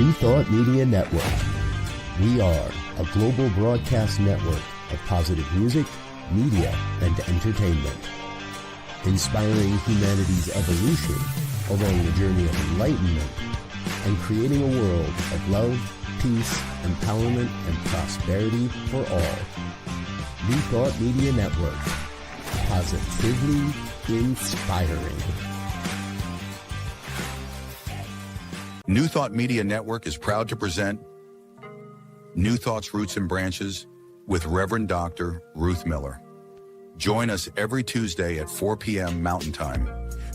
New Thought Media Network. We are a global broadcast network of positive music, media, and entertainment, inspiring humanity's evolution along the journey of enlightenment and creating a world of love, peace, empowerment, and prosperity for all. New Thought Media Network. Positively inspiring. New Thought Media Network is proud to present New Thought's Roots and Branches with Reverend Dr. Ruth Miller. Join us every Tuesday at 4 p.m. Mountain Time.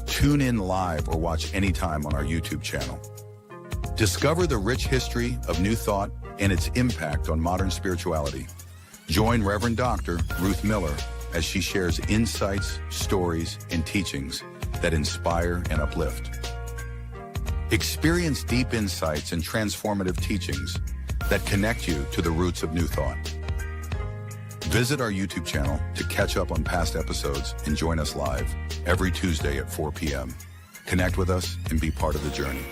Tune in live or watch anytime on our YouTube channel. Discover the rich history of New Thought and its impact on modern spirituality. Join Reverend Dr. Ruth Miller as she shares insights, stories, and teachings that inspire and uplift. Experience deep insights and transformative teachings that connect you to the roots of New Thought. Visit our YouTube channel to catch up on past episodes and join us live every Tuesday at 4 p.m. Connect with us and be part of the journey.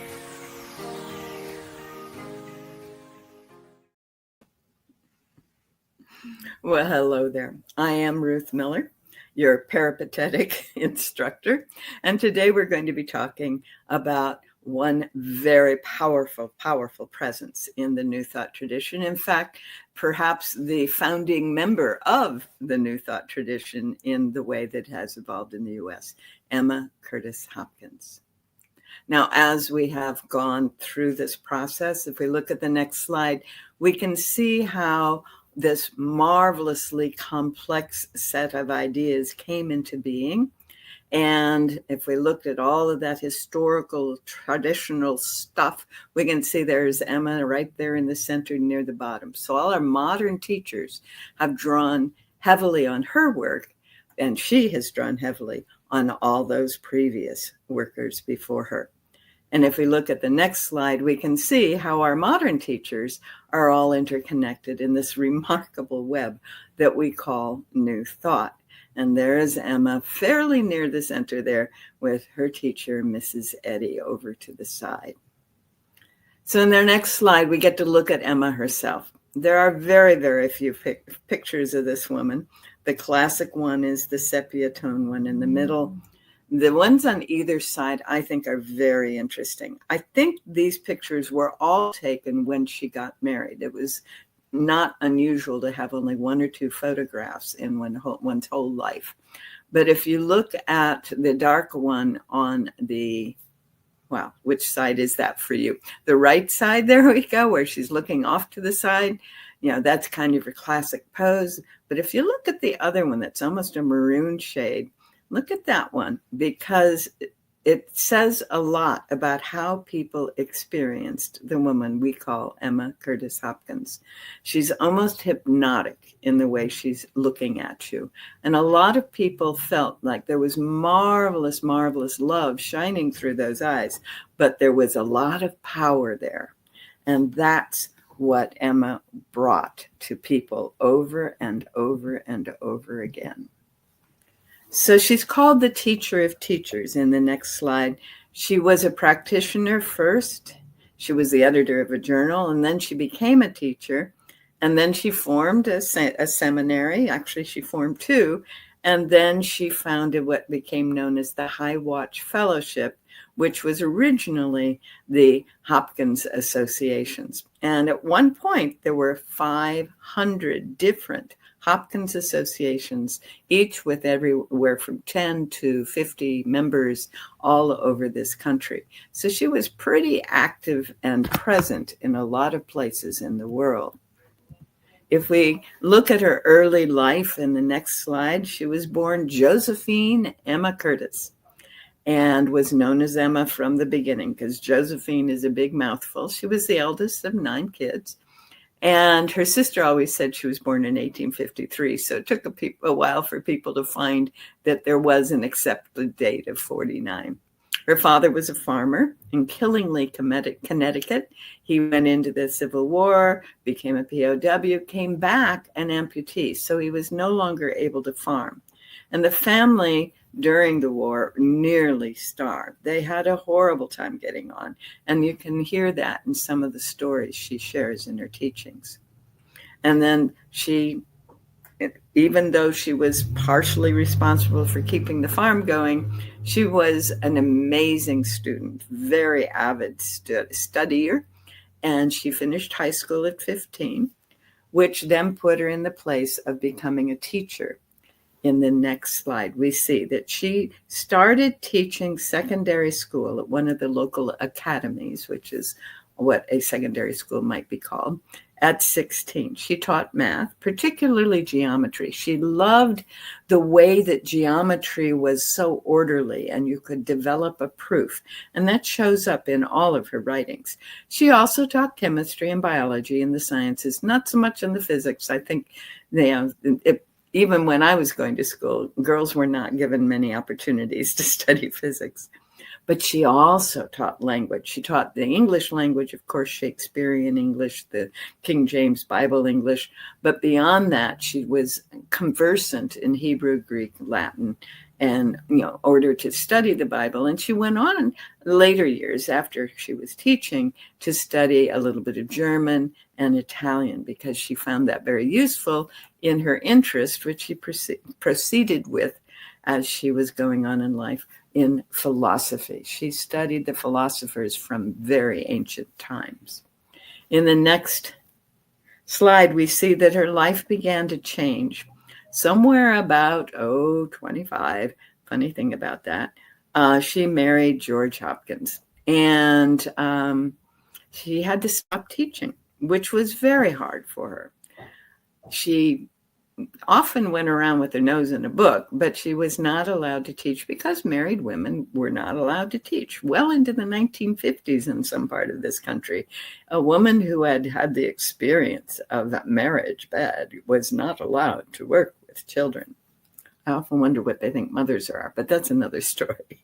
Well, hello there. I am Ruth Miller, your peripatetic instructor, and today we're going to be talking about one very powerful presence in the New Thought tradition. In fact, perhaps the founding member of the New Thought tradition in the way that has evolved in the U.S., Emma Curtis Hopkins. Now, as we have gone through this process, if we look at the next slide, we can see how this marvelously complex set of ideas came into being. And if we looked at all of that historical, traditional stuff, we can see there's Emma right there in the center near the bottom. So all our modern teachers have drawn heavily on her work, and she has drawn heavily on all those previous workers before her. And if we look at the next slide, we can see how our modern teachers are all interconnected in this remarkable web that we call New Thought. And there's Emma fairly near the center there with her teacher, Mrs. Eddy, over to the side. So in the next slide, we get to look at Emma herself. There are very, very few pictures of this woman. The classic one is the sepia tone one in the middle. The ones on either side, I think, are very interesting. I think these pictures were all taken when she got married. It was not unusual to have only one or two photographs in one's whole life. But if you look at the dark one on the, well, which side is that for you? The right side, there we go, where she's looking off to the side. You know, that's kind of her classic pose. But if you look at the other one, that's almost a maroon shade, look at that one, because it says a lot about how people experienced the woman we call Emma Curtis Hopkins. She's almost hypnotic in the way she's looking at you. And a lot of people felt like there was marvelous, marvelous love shining through those eyes, but there was a lot of power there. And that's what Emma brought to people over and over and over again. So she's called the teacher of teachers in the next slide. She was a practitioner first. She was the editor of a journal, and then she became a teacher. And then she formed a seminary. Actually, she formed two. And then she founded what became known as the High Watch Fellowship, which was originally the Hopkins Associations. And at one point, there were 500 different Hopkins associations, each with everywhere from 10 to 50 members all over this country. So she was pretty active and present in a lot of places in the world. If we look at her early life in the next slide, she was born Josephine Emma Curtis and was known as Emma from the beginning because Josephine is a big mouthful. She was the eldest of 9 kids. And her sister always said she was born in 1853. So it took a while for people to find that there was an accepted date of 49. Her father was a farmer in Killingly, Connecticut. He went into the Civil War, became a POW, came back an amputee. So he was no longer able to farm. And the family during the war nearly starved. They had a horrible time getting on. And you can hear that in some of the stories she shares in her teachings. And then she, even though she was partially responsible for keeping the farm going, she was an amazing student, very avid studier. And she finished high school at 15, which then put her in the place of becoming a teacher. In the next slide, we see that she started teaching secondary school at one of the local academies, which is what a secondary school might be called, at 16. She taught math, particularly geometry. She loved the way that geometry was so orderly and you could develop a proof. And that shows up in all of her writings. She also taught chemistry and biology and the sciences, not so much in the physics. I think even when I was going to school, girls were not given many opportunities to study physics. But she also taught language. She taught the English language, of course, Shakespearean English, the King James Bible English. But beyond that, she was conversant in Hebrew, Greek, Latin, and order to study the Bible. And she went on in later years after she was teaching to study a little bit of German and Italian, because she found that very useful in her interest, which she proceeded with as she was going on in life, in philosophy. She studied the philosophers from very ancient times. In the next slide, we see that her life began to change somewhere about 25. Funny thing about that, she married George Hopkins, and she had to stop teaching, which was very hard for her. She often went around with her nose in a book, but she was not allowed to teach because married women were not allowed to teach. Well into the 1950s in some part of this country, a woman who had had the experience of marriage bed was not allowed to work with children. I often wonder what they think mothers are, but that's another story.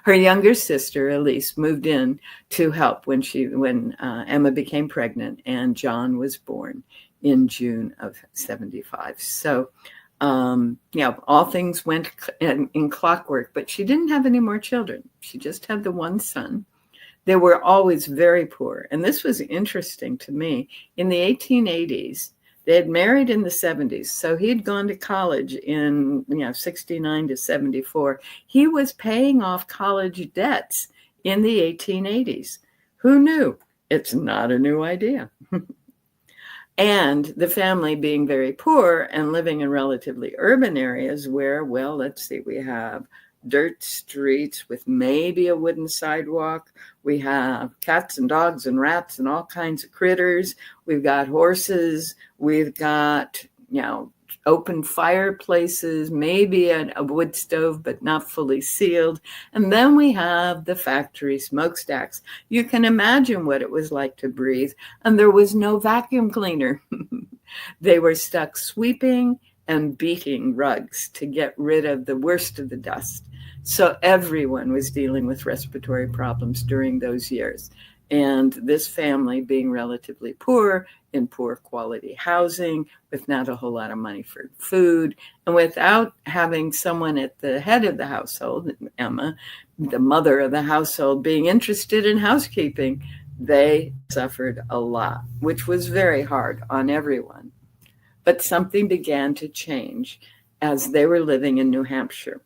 Her younger sister, Elise, moved in to help when Emma became pregnant and John was born in June of 75. So, all things went in clockwork, but she didn't have any more children. She just had the one son. They were always very poor. And this was interesting to me. In the 1880s, they had married in the 70s. So he had gone to college in 69 to 74. He was paying off college debts in the 1880s. Who knew? It's not a new idea. And the family being very poor and living in relatively urban areas where, we have dirt streets with maybe a wooden sidewalk. We have cats and dogs and rats and all kinds of critters. We've got horses. We've got, open fireplaces, maybe a wood stove, but not fully sealed. And then we have the factory smokestacks. You can imagine what it was like to breathe. And there was no vacuum cleaner. They were stuck sweeping and beating rugs to get rid of the worst of the dust. So everyone was dealing with respiratory problems during those years. And this family being relatively poor, in poor quality housing, with not a whole lot of money for food, and without having someone at the head of the household, Emma, the mother of the household, being interested in housekeeping, they suffered a lot, which was very hard on everyone. But something began to change as they were living in New Hampshire.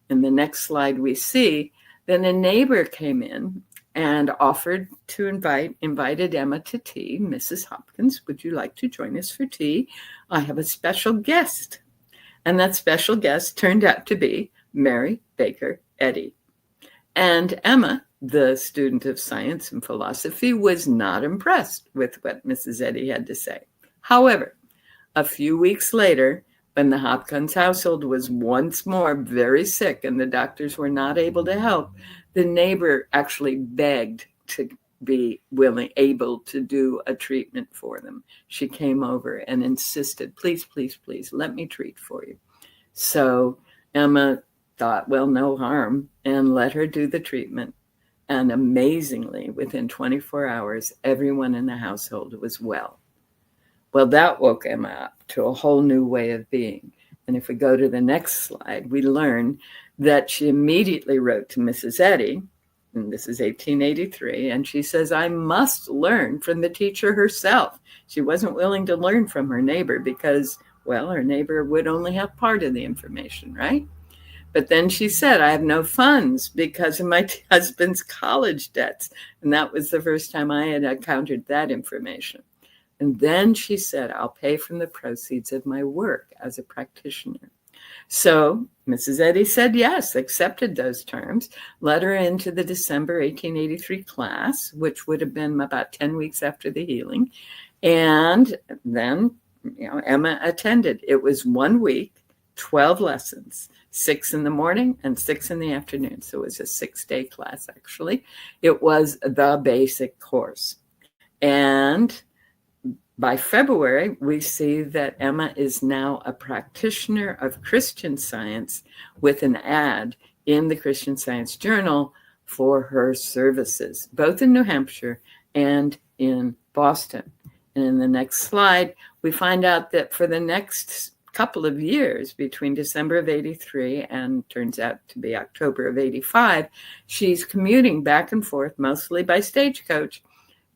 In the next slide, we see that a neighbor came in and offered to invited Emma to tea. Mrs. Hopkins, would you like to join us for tea? I have a special guest. And that special guest turned out to be Mary Baker Eddy. And Emma, the student of science and philosophy, was not impressed with what Mrs. Eddy had to say. However, a few weeks later, when the Hopkins household was once more very sick and the doctors were not able to help, the neighbor actually begged to be able to do a treatment for them. She came over and insisted, please, please, please, let me treat for you. So Emma thought, no harm, and let her do the treatment. And amazingly, within 24 hours, everyone in the household was well. Well, that woke Emma up to a whole new way of being. And if we go to the next slide, we learn that she immediately wrote to Mrs. Eddy, and this is 1883, and she says, I must learn from the teacher herself. She wasn't willing to learn from her neighbor because, well, her neighbor would only have part of the information, right? But then she said, I have no funds because of my husband's college debts. And that was the first time I had encountered that information. And then she said, I'll pay from the proceeds of my work as a practitioner. So Mrs. Eddy said yes, accepted those terms, let her into the December 1883 class, which would have been about 10 weeks after the healing. And then, Emma attended. It was 1 week, 12 lessons, 6 in the morning and 6 in the afternoon. So it was a 6-day class, actually. It was the basic course. And by February, we see that Emma is now a practitioner of Christian Science with an ad in the Christian Science Journal for her services, both in New Hampshire and in Boston. And in the next slide, we find out that for the next couple of years, between December of 83 and turns out to be October of 85, she's commuting back and forth, mostly by stagecoach,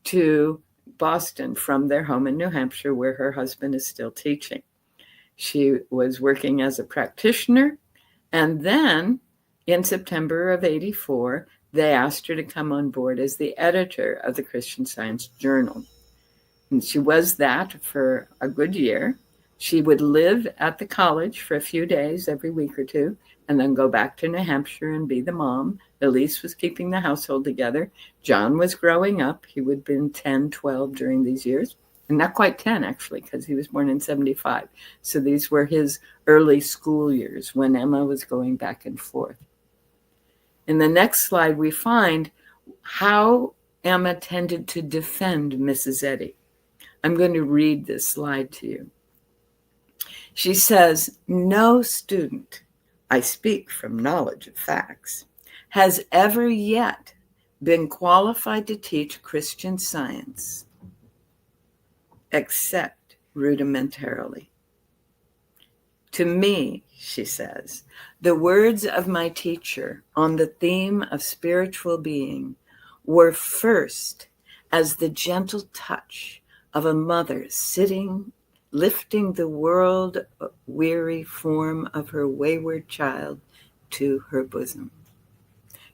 to Boston from their home in New Hampshire, where her husband is still teaching. She was working as a practitioner, and then in September of 84, they asked her to come on board as the editor of the Christian Science Journal. And she was that for a good year. She would live at the college for a few days every week or two, and then go back to New Hampshire and be the mom. Elise was keeping the household together. John was growing up. He would have been 10, 12 during these years. And not quite 10, actually, because he was born in 75. So these were his early school years when Emma was going back and forth. In the next slide, we find how Emma tended to defend Mrs. Eddy. I'm going to read this slide to you. She says, no student, I speak from knowledge of facts, has ever yet been qualified to teach Christian Science, except rudimentarily. To me, she says, the words of my teacher on the theme of spiritual being were first as the gentle touch of a mother sitting, lifting the world-weary form of her wayward child to her bosom.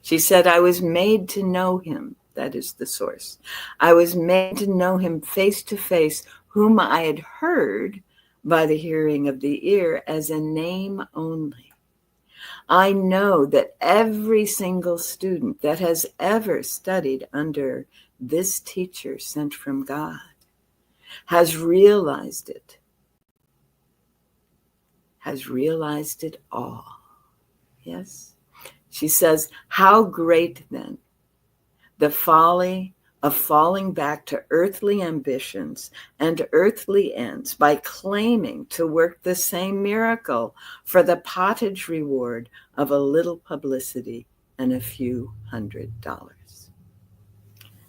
She said, I was made to know him, that is the source. I was made to know him face to face, whom I had heard by the hearing of the ear as a name only. I know that every single student that has ever studied under this teacher sent from God has realized it all. Yes. She says, how great then the folly of falling back to earthly ambitions and earthly ends by claiming to work the same miracle for the pottage reward of a little publicity and a few $100s.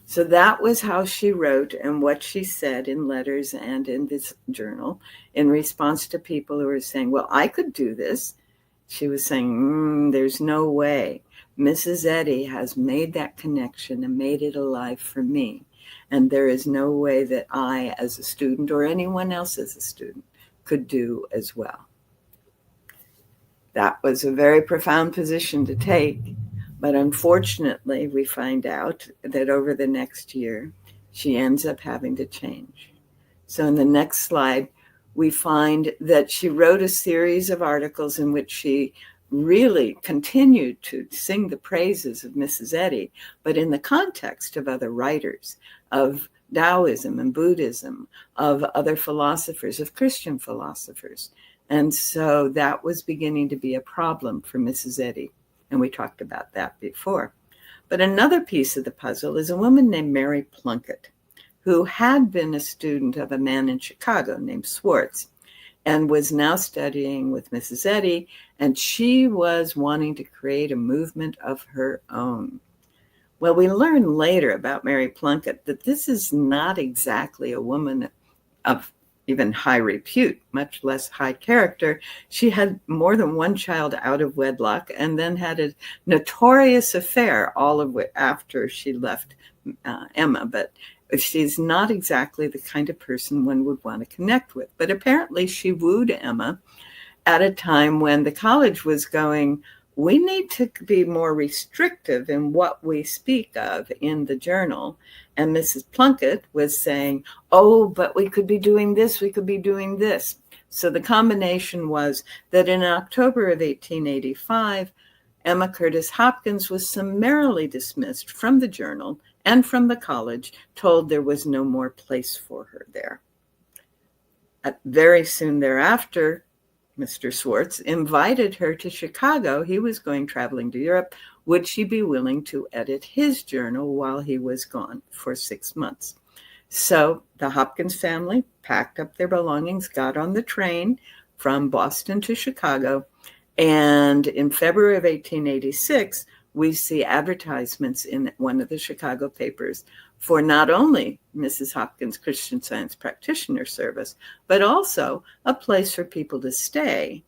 So that was how she wrote and what she said in letters and in this journal in response to people who were saying, well, I could do this. She was saying, there's no way. Mrs. Eddy has made that connection and made it alive for me. And there is no way that I, as a student, or anyone else as a student, could do as well. That was a very profound position to take. But unfortunately, we find out that over the next year, she ends up having to change. So in the next slide, we find that she wrote a series of articles in which she really continued to sing the praises of Mrs. Eddy, but in the context of other writers, of Taoism and Buddhism, of other philosophers, of Christian philosophers. And so that was beginning to be a problem for Mrs. Eddy. And we talked about that before. But another piece of the puzzle is a woman named Mary Plunkett, who had been a student of a man in Chicago named Swartz and was now studying with Mrs. Eddy, and she was wanting to create a movement of her own. Well, we learn later about Mary Plunkett that this is not exactly a woman of even high repute, much less high character. She had more than one child out of wedlock and then had a notorious affair, all of it after she left Emma. But she's not exactly the kind of person one would want to connect with. But apparently she wooed Emma at a time when the college was going, we need to be more restrictive in what we speak of in the journal. And Mrs. Plunkett was saying, oh, but we could be doing this, we could be doing this. So the combination was that in October of 1885, Emma Curtis Hopkins was summarily dismissed from the journal and from the college, told there was no more place for her there. Very soon thereafter, Mr. Swartz invited her to Chicago. He was going traveling to Europe. Would she be willing to edit his journal while he was gone for 6 months? So the Hopkins family packed up their belongings, got on the train from Boston to Chicago. And in February of 1886, we see advertisements in one of the Chicago papers for not only Mrs. Hopkins' Christian Science Practitioner Service, but also a place for people to stay,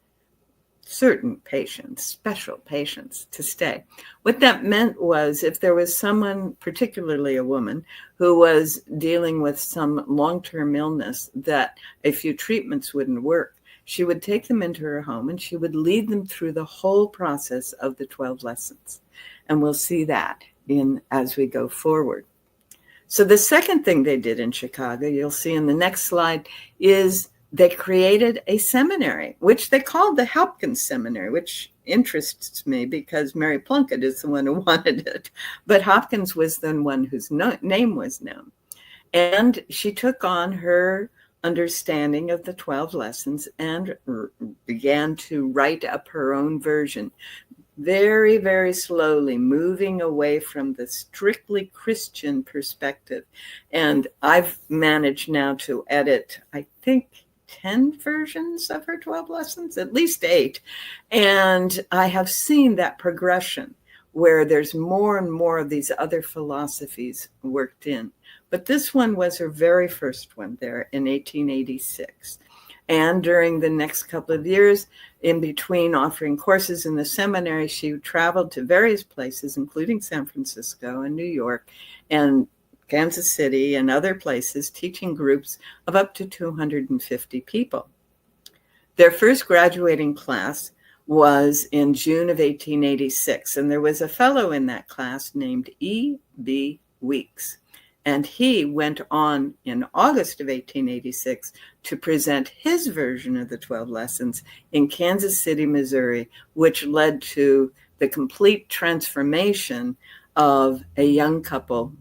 certain patients, special patients to stay. What that meant was if there was someone, particularly a woman, who was dealing with some long-term illness that a few treatments wouldn't work, she would take them into her home and she would lead them through the whole process of the 12 lessons. And we'll see that as we go forward. So the second thing they did in Chicago, you'll see in the next slide, is they created a seminary, which they called the Hopkins Seminary, which interests me because Mary Plunkett is the one who wanted it. But Hopkins was the one whose name was known. And she took on her understanding of the 12 lessons and began to write up her own version, very, very slowly moving away from the strictly Christian perspective. And I've managed now to edit, I think, 10 versions of her 12 lessons, at least 8. And I have seen that progression where there's more and more of these other philosophies worked in. But this one was her very first one there in 1886. And during the next couple of years, in between offering courses in the seminary, she traveled to various places, including San Francisco and New York and Kansas City and other places, teaching groups of up to 250 people. Their first graduating class was in June of 1886, and there was a fellow in that class named E.B. Weeks. And he went on in August of 1886 to present his version of the 12 lessons in Kansas City, Missouri, which led to the complete transformation of a young couple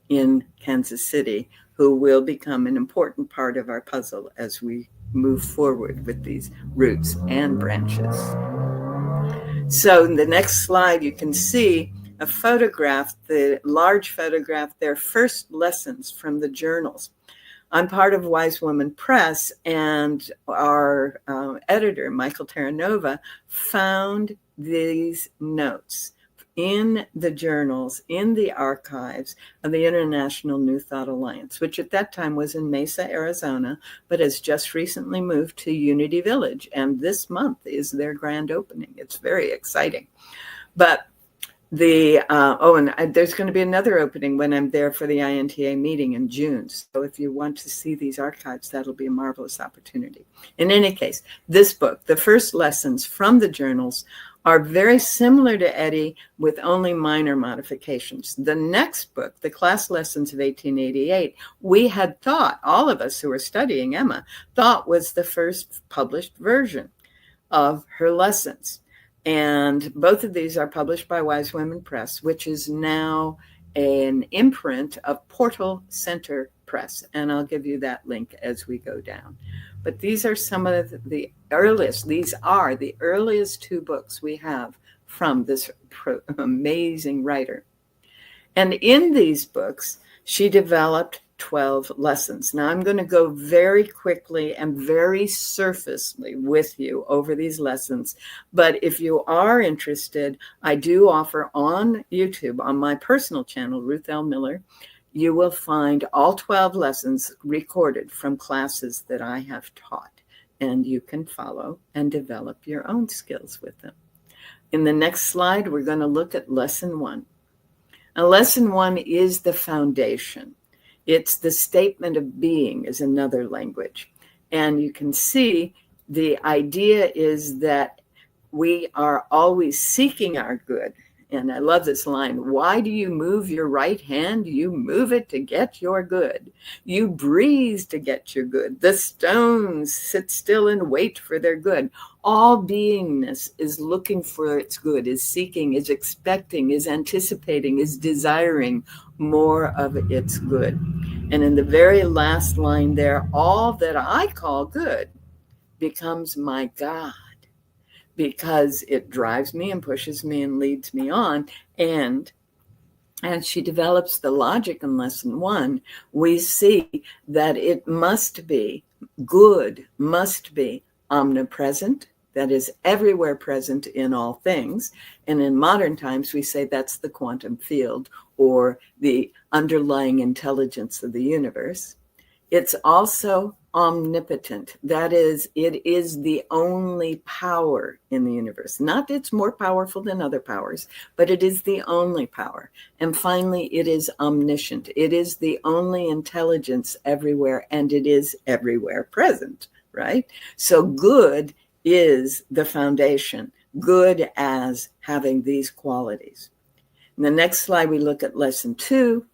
in Kansas City who will become an important part of our puzzle as we move forward with these roots and branches. So in the next slide, you can see a photograph, the large photograph, their first lessons from the journals. I'm part of Wise Woman Press, and our editor, Michael Terranova, found these notes in the journals, in the archives of the International New Thought Alliance, which at that time was in Mesa, Arizona, but has just recently moved to Unity Village. And this month is their grand opening. It's very exciting. But there's going to be another opening when I'm there for the INTA meeting in June. So if you want to see these archives, that'll be a marvelous opportunity. In any case, this book, the first lessons from the journals, are very similar to Eddie with only minor modifications. The next book, The Class Lessons of 1888, we had thought, all of us who were studying Emma, thought was the first published version of her lessons. And both of these are published by Wise Women Press, which is now an imprint of Portal Center Press. And I'll give you that link as we go down. But these are some of the earliest, these are the earliest 2 books we have from this amazing writer. And in these books, she developed 12 lessons. Now I'm going to go very quickly and very surfacely with you over these lessons. But if you are interested, I do offer on YouTube, on my personal channel, Ruth L. Miller, you will find all 12 lessons recorded from classes that I have taught, and you can follow and develop your own skills with them. In the next slide, we're going to look at lesson 1. Now, lesson 1 is the foundation. It's the statement of being is another language. And you can see the idea is that we are always seeking our good. And I love this line. Why do you move your right hand? You move it to get your good. You breathe to get your good. The stones sit still and wait for their good. All beingness is looking for its good, is seeking, is expecting, is anticipating, is desiring more of its good. And in the very last line there, all that I call good becomes my God, because it drives me and pushes me and leads me on. And as she develops the logic in lesson 1, we see that it must be good, must be omnipresent, that is everywhere present in all things. And in modern times, we say that's the quantum field or the underlying intelligence of the universe. It's also omnipotent. That is, it is the only power in the universe. Not it's more powerful than other powers, but it is the only power. And finally, it is omniscient. It is the only intelligence everywhere, and it is everywhere present, right? So good is the foundation, good as having these qualities. In the next slide, we look at lesson 2.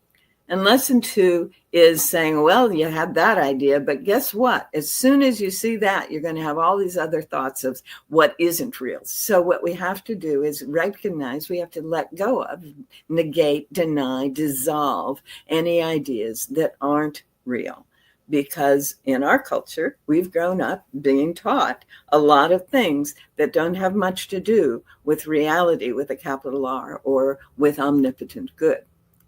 And lesson 2 is saying, well, you had that idea, but guess what? As soon as you see that, you're going to have all these other thoughts of what isn't real. So what we have to do is recognize we have to let go of, negate, deny, dissolve any ideas that aren't real. Because in our culture, we've grown up being taught a lot of things that don't have much to do with reality with a capital R or with omnipotent good,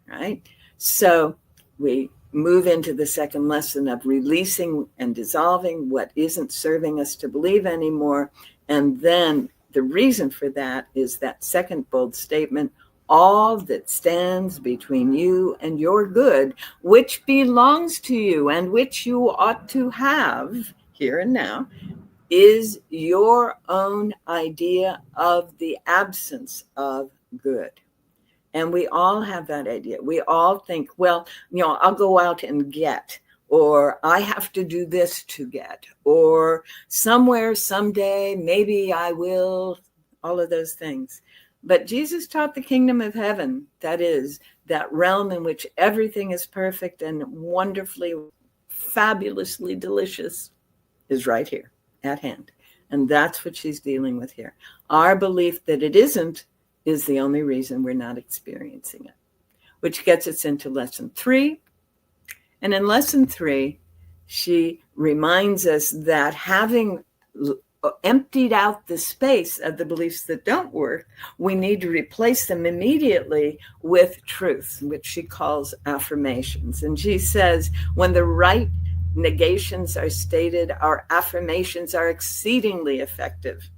right? So we move into the second lesson of releasing and dissolving what isn't serving us to believe anymore. And then the reason for that is that second bold statement, all that stands between you and your good, which belongs to you and which you ought to have here and now, is your own idea of the absence of good. And we all have that idea. We all think, well, I'll go out and get, or I have to do this to get, or somewhere, someday, maybe I will, all of those things. But Jesus taught the kingdom of heaven, that is, that realm in which everything is perfect and wonderfully, fabulously delicious, is right here at hand. And that's what she's dealing with here. Our belief that it isn't is the only reason we're not experiencing it, which gets us into lesson 3. And in lesson 3, she reminds us that having emptied out the space of the beliefs that don't work, we need to replace them immediately with truth, which she calls affirmations. And she says, when the right negations are stated, our affirmations are exceedingly effective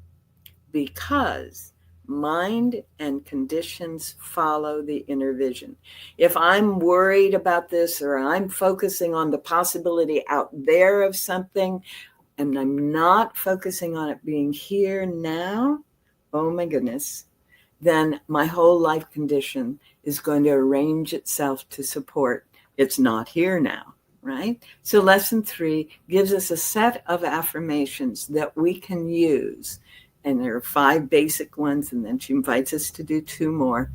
because mind and conditions follow the inner vision. If I'm worried about this or I'm focusing on the possibility out there of something and I'm not focusing on it being here now, oh my goodness, then my whole life condition is going to arrange itself to support it's not here now, right? So lesson 3 gives us a set of affirmations that we can use. And there are 5 basic ones, and then she invites us to do 2 more.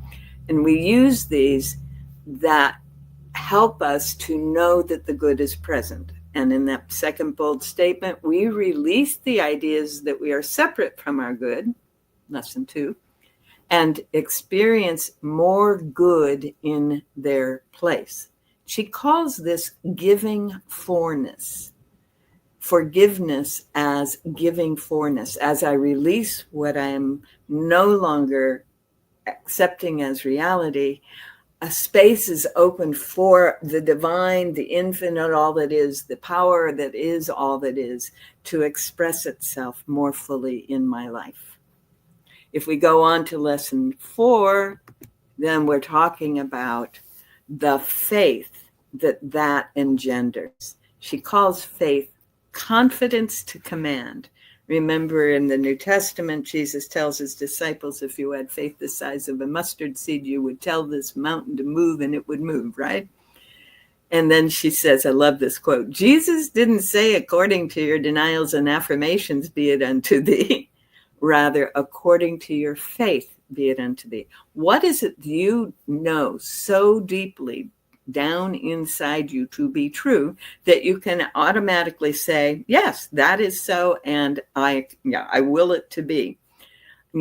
And we use these that help us to know that the good is present. And in that second bold statement, we release the ideas that we are separate from our good, lesson 2, and experience more good in their place. She calls this giving forness. Forgiveness as giving forness. As I release what I am no longer accepting as reality, a space is open for the divine, the infinite, all that is, the power that is all that is, to express itself more fully in my life. If we go on to lesson 4, then we're talking about the faith that engenders. She calls faith confidence to command. Remember, in the New Testament, Jesus tells his disciples, if you had faith the size of a mustard seed, you would tell this mountain to move and it would move, right? And then she says, I love this quote, Jesus didn't say, according to your denials and affirmations, be it unto thee. Rather, according to your faith, be it unto thee. What is it you know so deeply down inside you to be true that you can automatically say, yes, that is so, and I will it to be.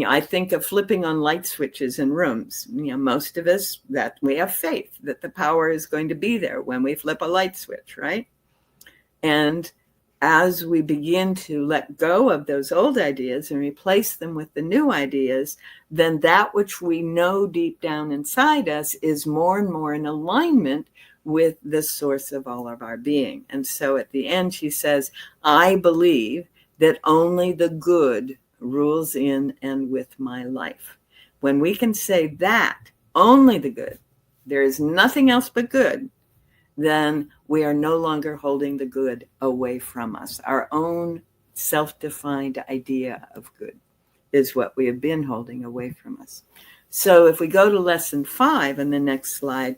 I think of flipping on light switches in rooms. Most of us, that we have faith that the power is going to be there when we flip a light switch, right? And as we begin to let go of those old ideas and replace them with the new ideas, then that which we know deep down inside us is more and more in alignment with the source of all of our being. And so at the end, she says, I believe that only the good rules in and with my life. When we can say that, only the good, there is nothing else but good, then we are no longer holding the good away from us. Our own self-defined idea of good is what we have been holding away from us. So if we go to lesson 5 in the next slide,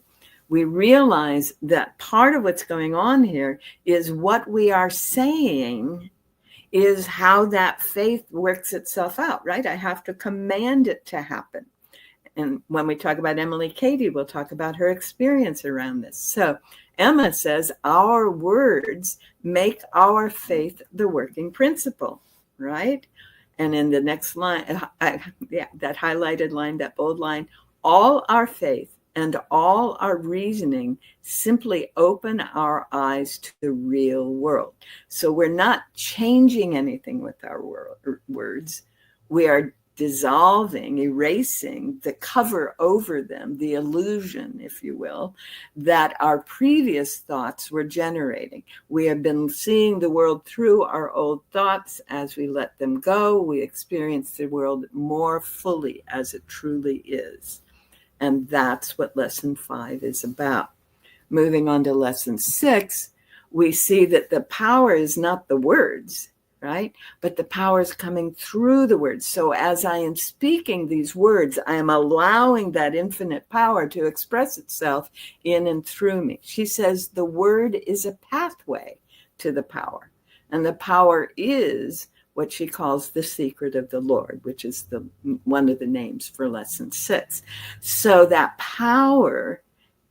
we realize that part of what's going on here is what we are saying is how that faith works itself out, right? I have to command it to happen. And when we talk about Emily Cady, we'll talk about her experience around this. So Emma says, our words make our faith the working principle, right? And in the next line, that highlighted line, that bold line, all our faith and all our reasoning simply open our eyes to the real world. So we're not changing anything with our words. We are dissolving, erasing the cover over them, the illusion, if you will, that our previous thoughts were generating. We have been seeing the world through our old thoughts. As we let them go, we experience the world more fully as it truly is. And that's what lesson 5 is about. Moving on to lesson 6, we see that the power is not the words, right? But the power is coming through the words. So as I am speaking these words, I am allowing that infinite power to express itself in and through me. She says the word is a pathway to the power. And the power is what she calls the secret of the Lord, which is one of the names for lesson 6. So that power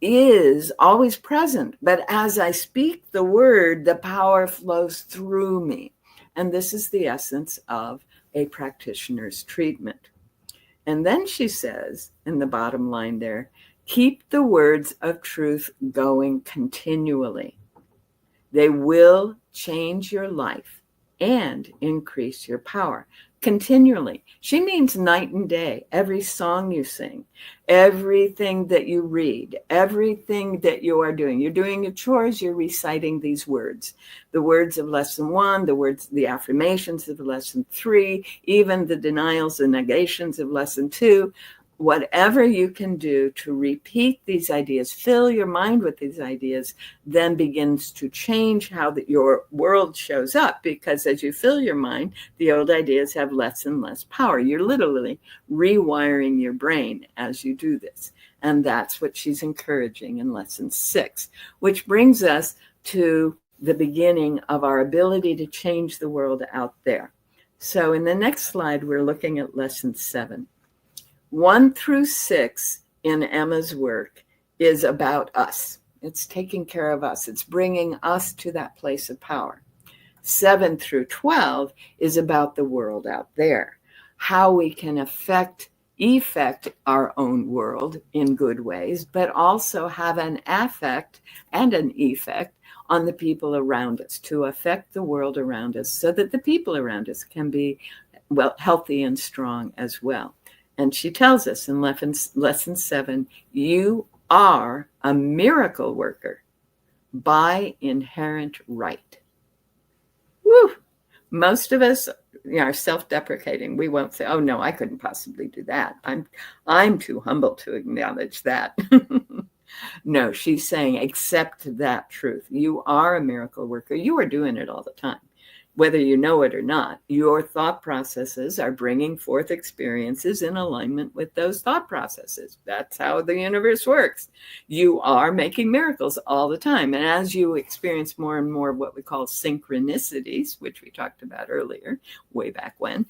is always present, but as I speak the word, the power flows through me. And this is the essence of a practitioner's treatment. And then she says, in the bottom line there, keep the words of truth going continually. They will change your life and increase your power continually. She means night and day. Every song you sing, everything that you read, everything that you are doing. You're doing your chores, you're reciting these words. The words of lesson 1, the affirmations of lesson 3, even the denials and negations of lesson 2. Whatever you can do to repeat these ideas, fill your mind with these ideas, then begins to change how your world shows up. Because as you fill your mind, the old ideas have less and less power. You're literally rewiring your brain as you do this. And that's what she's encouraging in lesson 6, which brings us to the beginning of our ability to change the world out there. So in the next slide, we're looking at lesson 7. 1 through 6 in Emma's work is about us. It's taking care of us. It's bringing us to that place of power. 7 through 12 is about the world out there, how we can effect our own world in good ways, but also have an affect and an effect on the people around us, to affect the world around us so that the people around us can be healthy and strong as well. And she tells us in lesson 7, you are a miracle worker by inherent right. Woo! Most of us are self-deprecating. We won't say, oh, no, I couldn't possibly do that. I'm too humble to acknowledge that. No, she's saying accept that truth. You are a miracle worker. You are doing it all the time. Whether you know it or not, your thought processes are bringing forth experiences in alignment with those thought processes. That's how the universe works. You are making miracles all the time. And as you experience more and more what we call synchronicities, which we talked about earlier, way back when,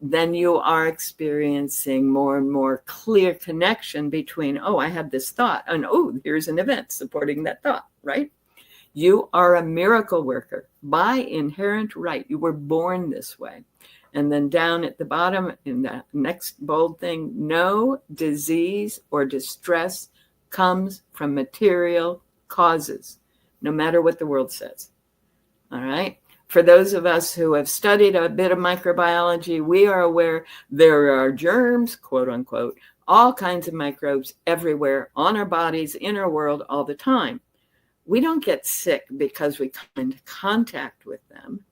then you are experiencing more and more clear connection between, oh, I had this thought, and oh, here's an event supporting that thought, right? You are a miracle worker by inherent right. You were born this way. And then down at the bottom in the next bold thing, no disease or distress comes from material causes, no matter what the world says. All right. For those of us who have studied a bit of microbiology, we are aware there are germs, quote unquote, all kinds of microbes everywhere on our bodies, in our world all the time. We don't get sick because we come into contact with them.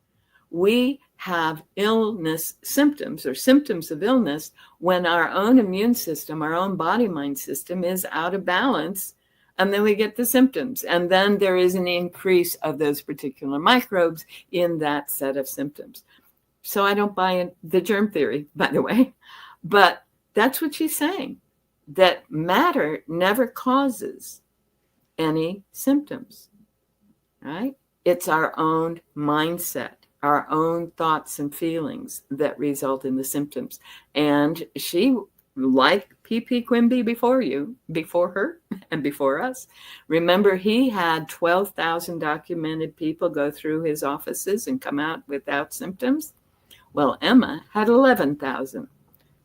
We have illness symptoms or symptoms of illness when our own immune system, our own body-mind system is out of balance, and then we get the symptoms. And then there is an increase of those particular microbes in that set of symptoms. So I don't buy the germ theory, by the way, but that's what she's saying, that matter never causes any symptoms, right? It's our own mindset, our own thoughts and feelings that result in the symptoms. And she, like P.P. Quimby before her, and before us, remember he had 12,000 documented people go through his offices and come out without symptoms. Well, Emma had 11,000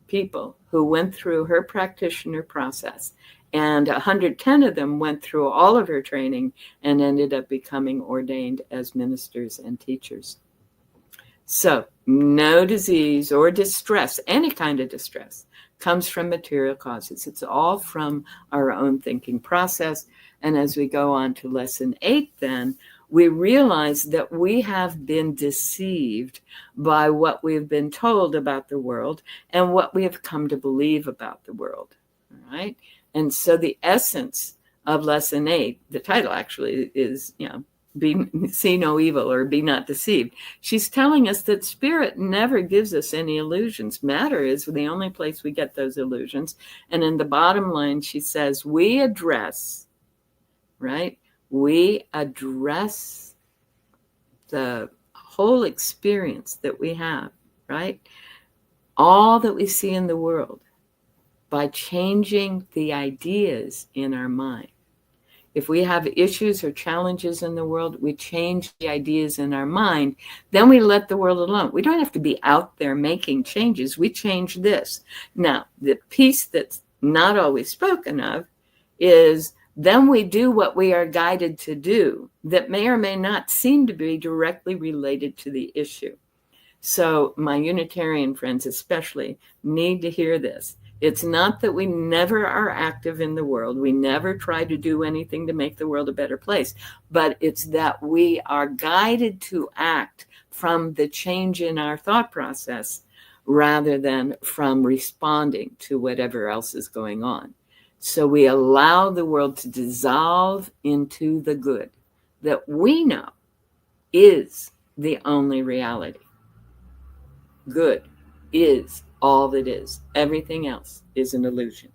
people who went through her practitioner process, and 110 of them went through all of her training and ended up becoming ordained as ministers and teachers. So no disease or distress, any kind of distress, comes from material causes. It's all from our own thinking process. And as we go on to lesson 8, then we realize that we have been deceived by what we've been told about the world and what we have come to believe about the world. All right. And so the essence of lesson 8, the title actually is, see no evil, or be not deceived. She's telling us that spirit never gives us any illusions. Matter is the only place we get those illusions. And in the bottom line, she says, we address the whole experience that we have, right? All that we see in the world by changing the ideas in our mind. If we have issues or challenges in the world, we change the ideas in our mind, then we let the world alone. We don't have to be out there making changes. We change this. Now, the piece that's not always spoken of is then we do what we are guided to do that may or may not seem to be directly related to the issue. So my Unitarian friends especially need to hear this. It's not that we never are active in the world. We never try to do anything to make the world a better place. But it's that we are guided to act from the change in our thought process rather than from responding to whatever else is going on. So we allow the world to dissolve into the good that we know is the only reality. Good is all that is. Everything else is an illusion.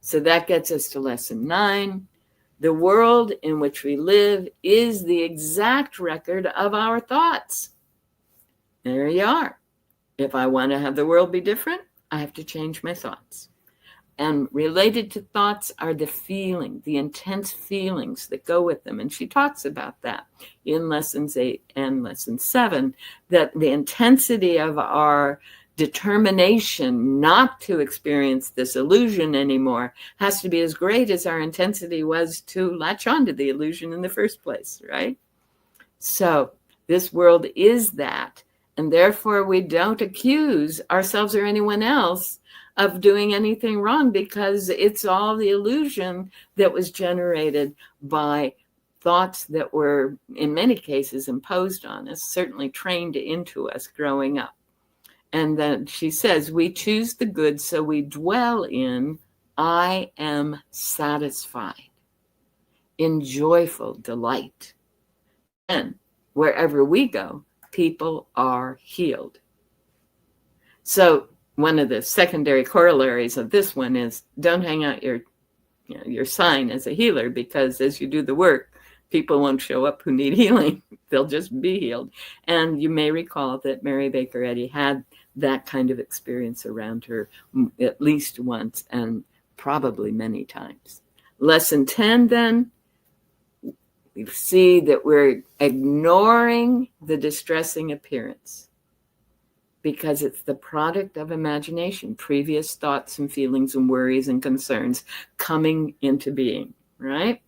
So that gets us to lesson 9. The world in which we live is the exact record of our thoughts. There you are. If I want to have the world be different, I have to change my thoughts. And related to thoughts are the feeling, the intense feelings that go with them. And she talks about that in lessons 8 and lesson 7, that the intensity of our determination not to experience this illusion anymore has to be as great as our intensity was to latch onto the illusion in the first place, right? So this world is that, and therefore we don't accuse ourselves or anyone else of doing anything wrong, because it's all the illusion that was generated by thoughts that were, in many cases, imposed on us, certainly trained into us growing up. And then she says, we choose the good, so we dwell in I am satisfied in joyful delight. And wherever we go, people are healed. So one of the secondary corollaries of this one is don't hang out your sign as a healer, because as you do the work, people won't show up who need healing. They'll just be healed. And you may recall that Mary Baker Eddy had that kind of experience around her at least once and probably many times. Lesson 10, then, we see that we're ignoring the distressing appearance because it's the product of imagination, previous thoughts and feelings and worries and concerns coming into being, right?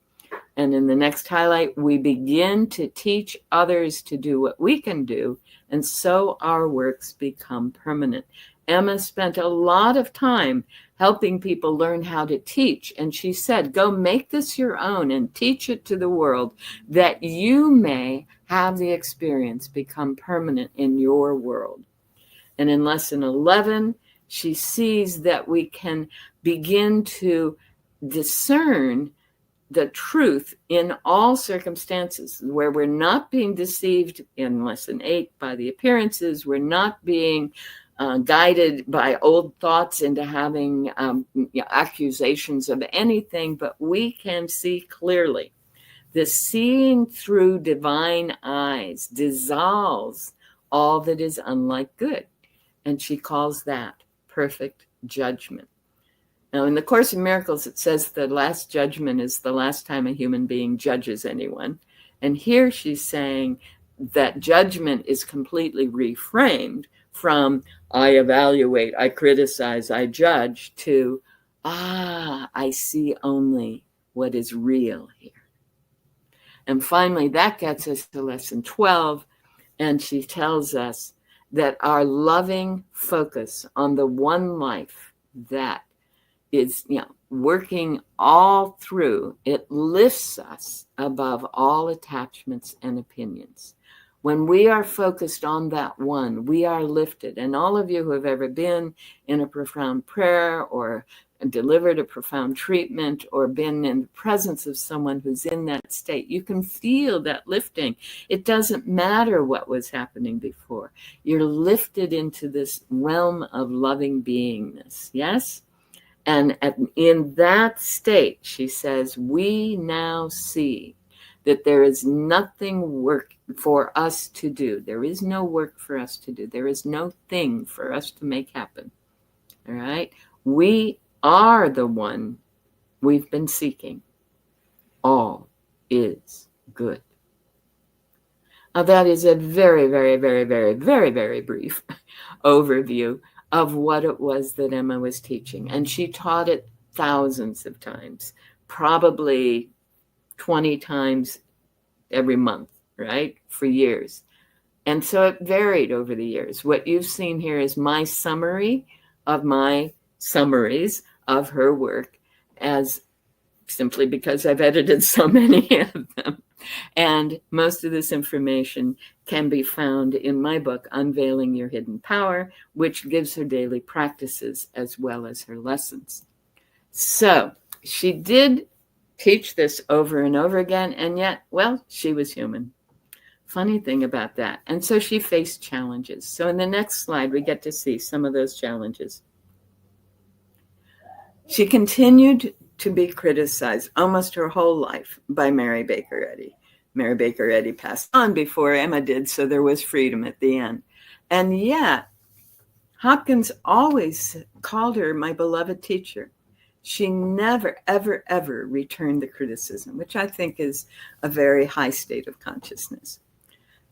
And in the next highlight, we begin to teach others to do what we can do, and so our works become permanent. Emma spent a lot of time helping people learn how to teach, and she said, go make this your own and teach it to the world, that you may have the experience become permanent in your world. And in lesson 11, she sees that we can begin to discern the truth in all circumstances, where we're not being deceived in lesson 8 by the appearances. We're not being guided by old thoughts into having accusations of anything, but we can see clearly. The seeing through divine eyes dissolves all that is unlike good. And she calls that perfect judgment. Now, in the Course in Miracles, it says the last judgment is the last time a human being judges anyone. And here she's saying that judgment is completely reframed from I evaluate, I criticize, I judge, to, I see only what is real here. And finally, that gets us to lesson 12. And she tells us that our loving focus on the one life that is, working all through, it lifts us above all attachments and opinions. When we are focused on that one, we are lifted. And all of you who have ever been in a profound prayer or delivered a profound treatment or been in the presence of someone who's in that state, you can feel that lifting. It doesn't matter what was happening before. You're lifted into this realm of loving beingness, yes? And in that state, she says, we now see that there is nothing work for us to do. There is no work for us to do. There is no thing for us to make happen. All right? We are the one we've been seeking. All is good. Now, that is a very, very, very, very, very, very brief overview of what it was that Emma was teaching. And she taught it thousands of times, probably 20 times every month, right? For years. And so it varied over the years. What you've seen here is my summary of my summaries of her work, as simply because I've edited so many of them. And most of this information can be found in my book, Unveiling Your Hidden Power, which gives her daily practices as well as her lessons. So she did teach this over and over again, and yet, well, she was human. Funny thing about that. And so she faced challenges. So in the next slide, we get to see some of those challenges. She continued to be criticized almost her whole life by Mary Baker Eddy. Mary Baker Eddy passed on before Emma did, so there was freedom at the end. And yet, Hopkins always called her my beloved teacher. She never, ever, ever returned the criticism, which I think is a very high state of consciousness.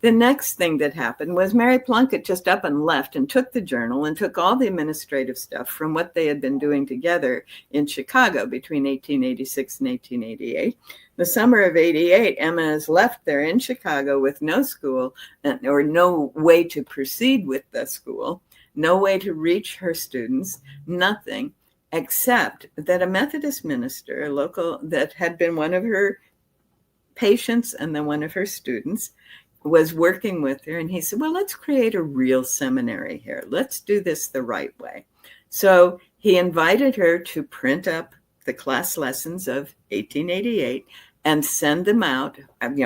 The next thing that happened was Mary Plunkett just up and left and took the journal and took all the administrative stuff from what they had been doing together in Chicago between 1886 and 1888. The summer of 88, Emma is left there in Chicago with no school or no way to proceed with the school, no way to reach her students, nothing, except that a Methodist minister, a local that had been one of her patients and then one of her students, was working with her, and he said, well, let's create a real seminary here. Let's do this the right way. So he invited her to print up the class lessons of 1888 and send them out,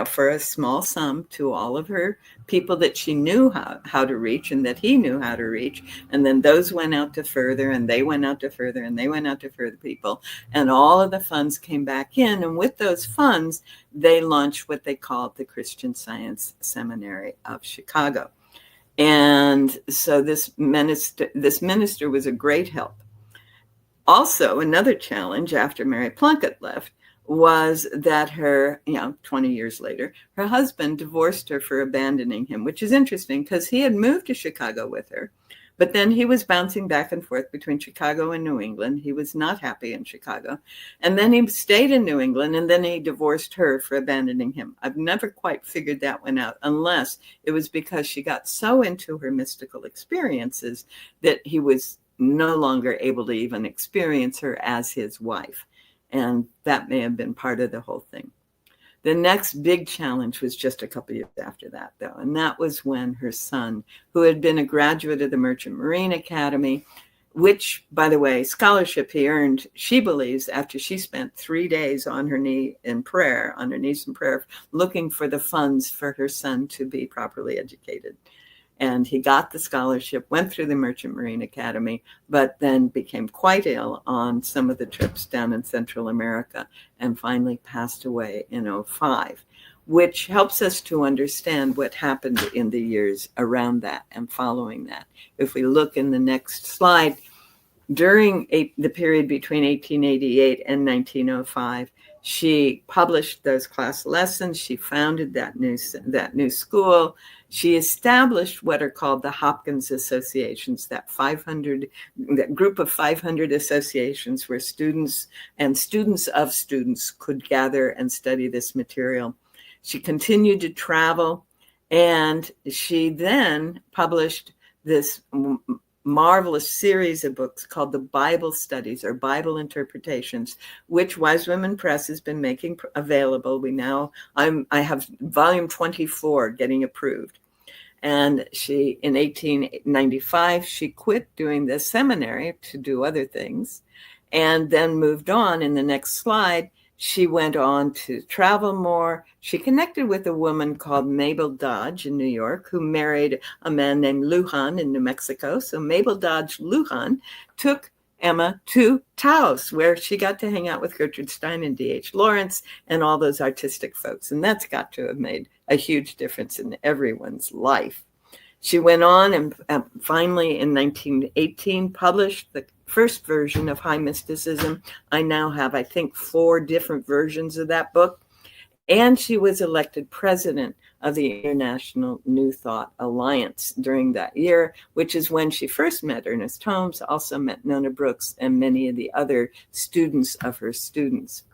for a small sum to all of her people that she knew how to reach and that he knew how to reach. And then those went out to further, and they went out to further, and they went out to further people. And all of the funds came back in. And with those funds, they launched what they called the Christian Science Seminary of Chicago. And so this minister was a great help. Also, another challenge after Mary Plunkett left was that her, 20 years later, her husband divorced her for abandoning him, which is interesting because he had moved to Chicago with her, but then he was bouncing back and forth between Chicago and New England. He was not happy in Chicago. And then he stayed in New England, and then he divorced her for abandoning him. I've never quite figured that one out, unless it was because she got so into her mystical experiences that he was no longer able to even experience her as his wife. And that may have been part of the whole thing. The next big challenge was just a couple years after that, though. And that was when her son, who had been a graduate of the Merchant Marine Academy, which, by the way, scholarship he earned, she believes, after she spent 3 days on her knees in prayer, looking for the funds for her son to be properly educated. And he got the scholarship, went through the Merchant Marine Academy, but then became quite ill on some of the trips down in Central America and finally passed away in 2005, which helps us to understand what happened in the years around that and following that. If we look in the next slide, during the period between 1888 and 1905, she published those class lessons. She founded that new school. She established what are called the Hopkins associations, that group of 500 associations where students and students of students could gather and study this material. She continued to travel, and she then published this marvelous series of books called the Bible Studies or Bible Interpretations, which Wise Women Press has been making available. I have volume 24 getting approved. And in 1895, she quit doing the seminary to do other things and then moved on. In the next slide, she went on to travel more. She connected with a woman called Mabel Dodge in New York, who married a man named Lujan in New Mexico. So Mabel Dodge Lujan took Emma to Taos, where she got to hang out with Gertrude Stein and D.H. Lawrence and all those artistic folks. And that's got to have made a huge difference in everyone's life. She went on and finally in 1918 published the first version of High Mysticism. I now have, I think, 4 different versions of that book. And she was elected president of the International New Thought Alliance during that year, which is when she first met Ernest Holmes, also met Nona Brooks, and many of the other students of her students.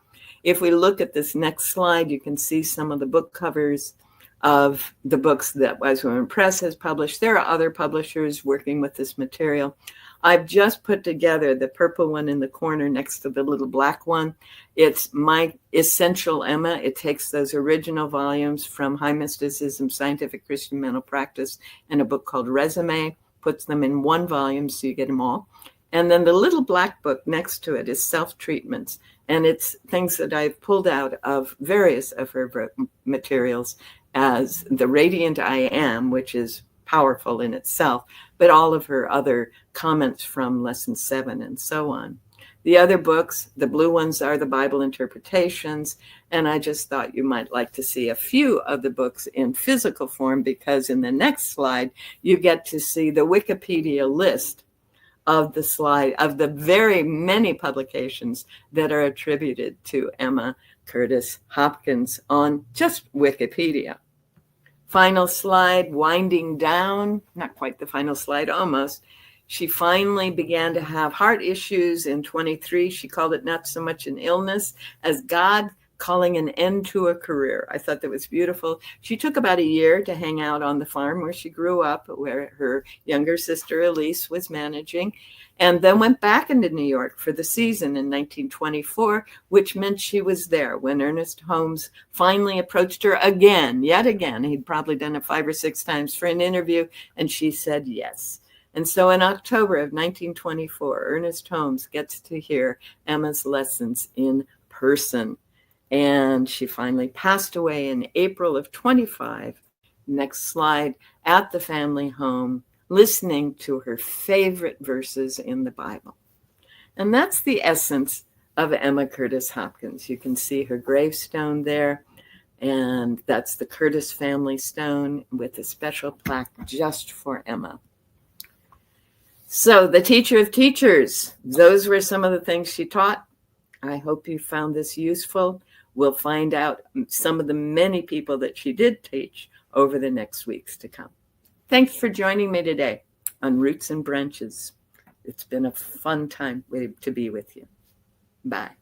If we look at this next slide, you can see some of the book covers of the books that Wise Women Press has published. There are other publishers working with this material. I've just put together the purple one in the corner next to the little black one. It's my Essential Emma. It takes those original volumes from High Mysticism, Scientific Christian Mental Practice, and a book called Resume, puts them in one volume so you get them all. And then the little black book next to it is Self-Treatments, and it's things that I've pulled out of various of her materials, as The Radiant I Am, which is powerful in itself, but all of her other comments from Lesson 7 and so on. The other books, the blue ones, are the Bible Interpretations, and I just thought you might like to see a few of the books in physical form, because in the next slide, you get to see the Wikipedia list of the very many publications that are attributed to Emma Curtis Hopkins on just Wikipedia. Final slide, winding down, not quite the final slide, almost. She finally began to have heart issues in 23. She called it not so much an illness as God calling an end to a career. I thought that was beautiful. She took about a year to hang out on the farm where she grew up, where her younger sister Elise was managing, and then went back into New York for the season in 1924, which meant she was there when Ernest Holmes finally approached her yet again. He'd probably done it 5 or 6 times for an interview, and she said yes. And so in October of 1924, Ernest Holmes gets to hear Emma's lessons in person. And she finally passed away in April of 25. Next slide, at the family home, listening to her favorite verses in the Bible. And that's the essence of Emma Curtis Hopkins. You can see her gravestone there, and that's the Curtis family stone with a special plaque just for Emma. So the teacher of teachers, those were some of the things she taught. I hope you found this useful. We'll find out some of the many people that she did teach over the next weeks to come. Thanks for joining me today on Roots and Branches. It's been a fun time to be with you. Bye.